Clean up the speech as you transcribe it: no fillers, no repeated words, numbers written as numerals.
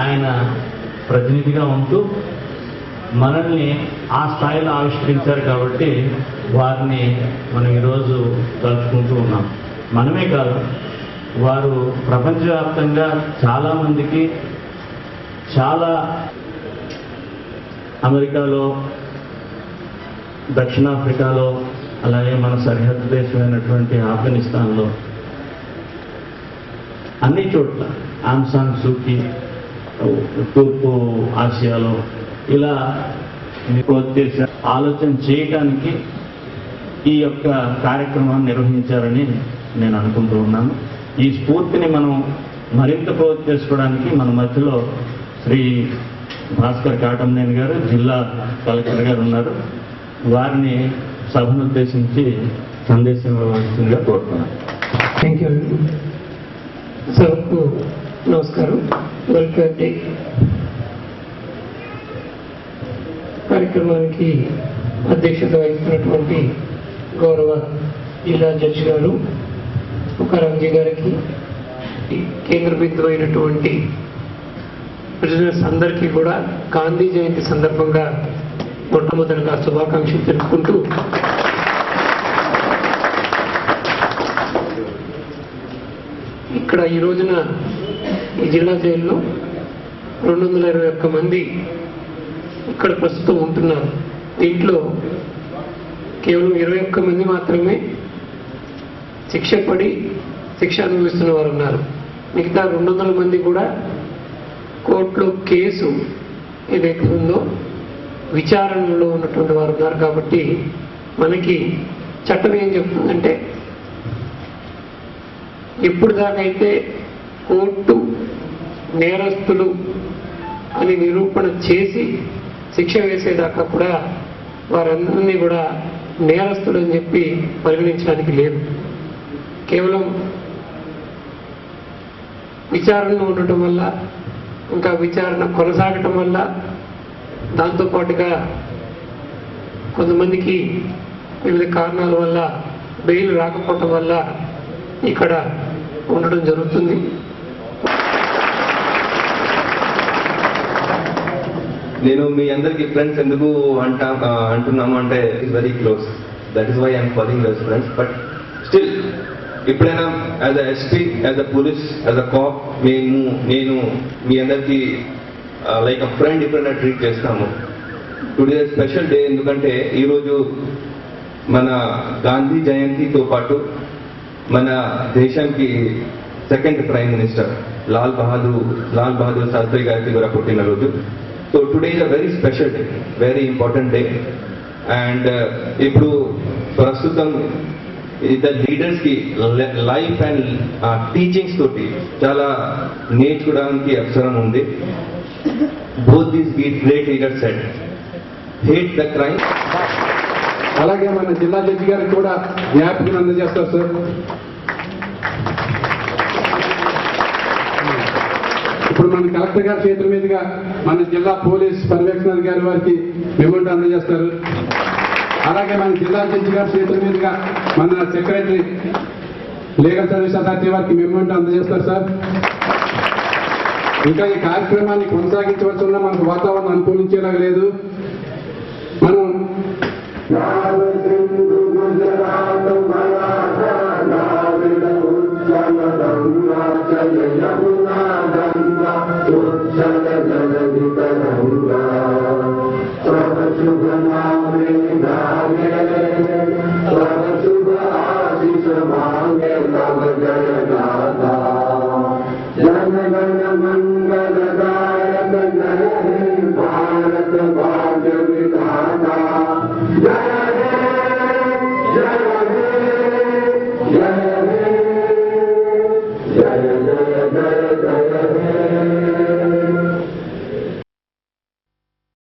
ఆయన ప్రతినిధిగా ఉంటూ మనల్ని ఆ స్థాయిలో ఆవిష్కరించారు కాబట్టి వారిని మనం ఈరోజు తలుచుకుంటూ ఉన్నాం. మనమే కాదు, వారు ప్రపంచవ్యాప్తంగా చాలామందికి, చాలా అమెరికాలో, దక్షిణాఫ్రికాలో, అలాగే మన సరిహద్దు దేశమైనటువంటి ఆఫ్ఘనిస్తాన్లో, అన్ని చోట్ల, ఆంగ్ సాన్ సూకీ తూర్పు ఆసియాలో ఇలా చేసే ఆలోచన చేయడానికి ఈ యొక్క కార్యక్రమాన్ని నిర్వహించారని నేను అనుకుంటూ ఉన్నాను. ఈ స్ఫూర్తిని మనం మరింత ప్రోత్సహించుకోవడానికి చేసుకోవడానికి మన మధ్యలో శ్రీ భాస్కర్ కాటంనేని గారు, జిల్లా కలెక్టర్ గారు ఉన్నారు. వారిని సభను ఉద్దేశించి సందేశం ఇవ్వాల్సిందిగా కోరుతున్నాను. Thank you. సభకు నమస్కారం. వెల్కమ్ డే కార్యక్రమానికి అధ్యక్షత వహిస్తున్నటువంటి గౌరవ జిల్లా జడ్జి గారు తుకారాంజీ గారికి, కేంద్ర బిందువు అయినటువంటి ప్రిజనర్స్ అందరికీ కూడా గాంధీ జయంతి సందర్భంగా మొట్టమొదటిగా శుభాకాంక్షలు తెలుపుకుంటూ, ఇక్కడ ఈ రోజున ఈ జిల్లా జైల్లో 221 మంది ఇక్కడ ప్రస్తుతం ఉంటున్నారు. దీంట్లో కేవలం 21 మంది మాత్రమే శిక్ష పడి శిక్ష అనుభవిస్తున్న వారు ఉన్నారు. మిగతా 200 మంది కూడా కోర్టులో కేసు ఏదైతే ఉందో విచారణలో ఉన్నటువంటి వారు ఉన్నారు. కాబట్టి మనకి చట్టం ఏం చెప్తుందంటే, ఎప్పుడు దాకైతే కోర్టు నేరస్తులు అని నిరూపణ చేసి శిక్ష వేసేదాకా కూడా వారందరినీ కూడా నేరస్తులు అని చెప్పి పరిగణించడానికి లేదు. కేవలం విచారణలో ఉండటం వల్ల, ఇంకా విచారణ కొనసాగటం వల్ల, దాంతోపాటుగా కొంతమందికి వివిధ కారణాల వల్ల బెయిల్ రాకపోవటం వల్ల ఇక్కడ ఉండడం జరుగుతుంది. నేను మీ అందరికి ఫ్రెండ్స్ ఎందుకు అంటున్నాము అంటే it's very close, that is why I'm calling those friends. But still ఎప్పుడైనా as a SP, as a police, as a cop నేను మీ అందరికి లైక్ అ ఫ్రెండ్ ఎప్పుడైనా ట్రీట్ చేస్తాము. టుడే స్పెషల్ డే, ఎందుకంటే ఈరోజు మన గాంధీ జయంతితో పాటు మన దేశానికి second prime minister Lal Bahadur Shastri గారికి కూడా పుట్టినరోజు. So today is a very special day, very important day. And ఇప్పుడు ప్రస్తుతం ద లీడర్స్ కి లైఫ్ అండ్ టీచింగ్స్ తోటి చాలా నేర్చుకోవడానికి అవసరం ఉంది. Both these great leaders said, hate the crime. అలాగే మన జిల్లా జడ్జి గారికి కూడా జ్ఞాపకం అందజేస్తారు సార్. ఇప్పుడు మన కలెక్టర్ గారి చేతుల మీదుగా మన జిల్లా పోలీస్ పర్యవేక్షణాధికారి వారికి మెమోంటో అందజేస్తారు. అలాగే మన జిల్లా జడ్జి గారి చేతుల మీదుగా మన సెక్రటరీ లీగల్ సర్వీస్ అథారిటీ వారికి మెమోంటో అందజేస్తారు సార్. ఇంకా ఈ కార్యక్రమాన్ని కొనసాగించవలసి ఉన్న మనకు వాతావరణం అనుకూలించేలాగా లేదు. మనం జయ